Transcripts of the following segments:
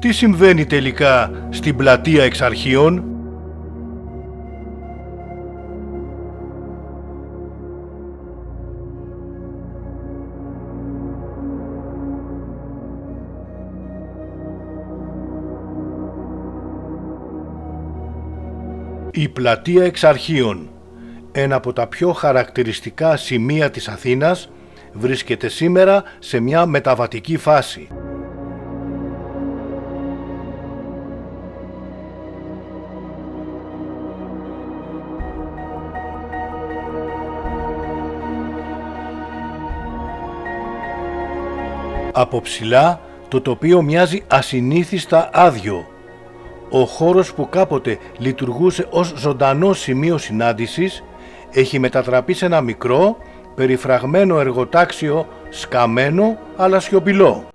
Τι συμβαίνει τελικά στην πλατεία εξ αρχείων? Η πλατεία εξ αρχείων, ένα από τα πιο χαρακτηριστικά σημεία της Αθήνας, βρίσκεται σήμερα σε μια μεταβατική φάση. Από ψηλά το τοπίο μοιάζει ασυνήθιστα άδειο. Ο χώρος που κάποτε λειτουργούσε ως ζωντανό σημείο συνάντησης έχει μετατραπεί σε ένα μικρό, περιφραγμένο εργοτάξιο, σκαμμένο αλλά σιωπηλό.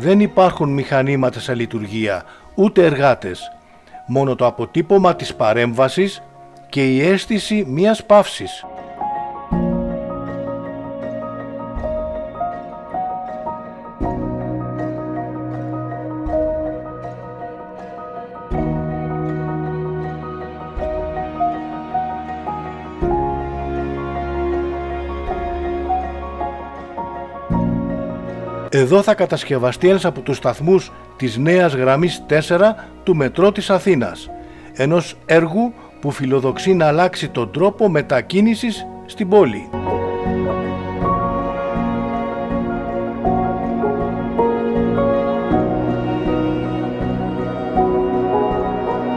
Δεν υπάρχουν μηχανήματα σε λειτουργία, ούτε εργάτες. Μόνο το αποτύπωμα της παρέμβασης και η αίσθηση μιας παύσης. Εδώ θα κατασκευαστεί ένας από τους σταθμούς της νέας γραμμής 4 του μετρό της Αθήνας, ενός έργου που φιλοδοξεί να αλλάξει τον τρόπο μετακίνησης στην πόλη.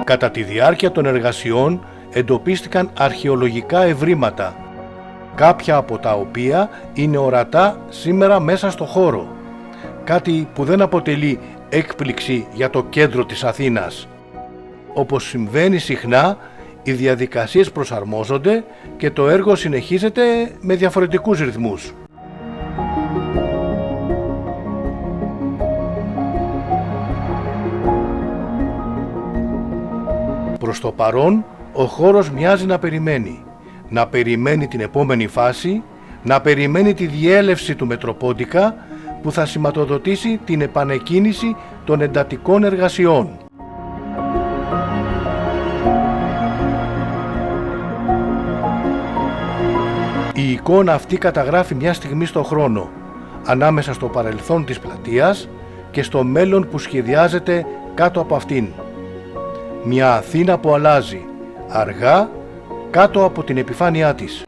Κατά τη διάρκεια των εργασιών εντοπίστηκαν αρχαιολογικά ευρήματα, κάποια από τα οποία είναι ορατά σήμερα μέσα στο χώρο. Κάτι που δεν αποτελεί έκπληξη για το κέντρο της Αθήνας. Όπως συμβαίνει συχνά, οι διαδικασίες προσαρμόζονται και το έργο συνεχίζεται με διαφορετικούς ρυθμούς. Προς το παρόν, ο χώρος μοιάζει να περιμένει. Να περιμένει την επόμενη φάση, να περιμένει τη διέλευση του Μετροπόντικα που θα σηματοδοτήσει την επανεκκίνηση των εντατικών εργασιών. Η εικόνα αυτή καταγράφει μια στιγμή στο χρόνο, ανάμεσα στο παρελθόν της πλατείας και στο μέλλον που σχεδιάζεται κάτω από αυτήν. Μια Αθήνα που αλλάζει, αργά, κάτω από την επιφάνειά της.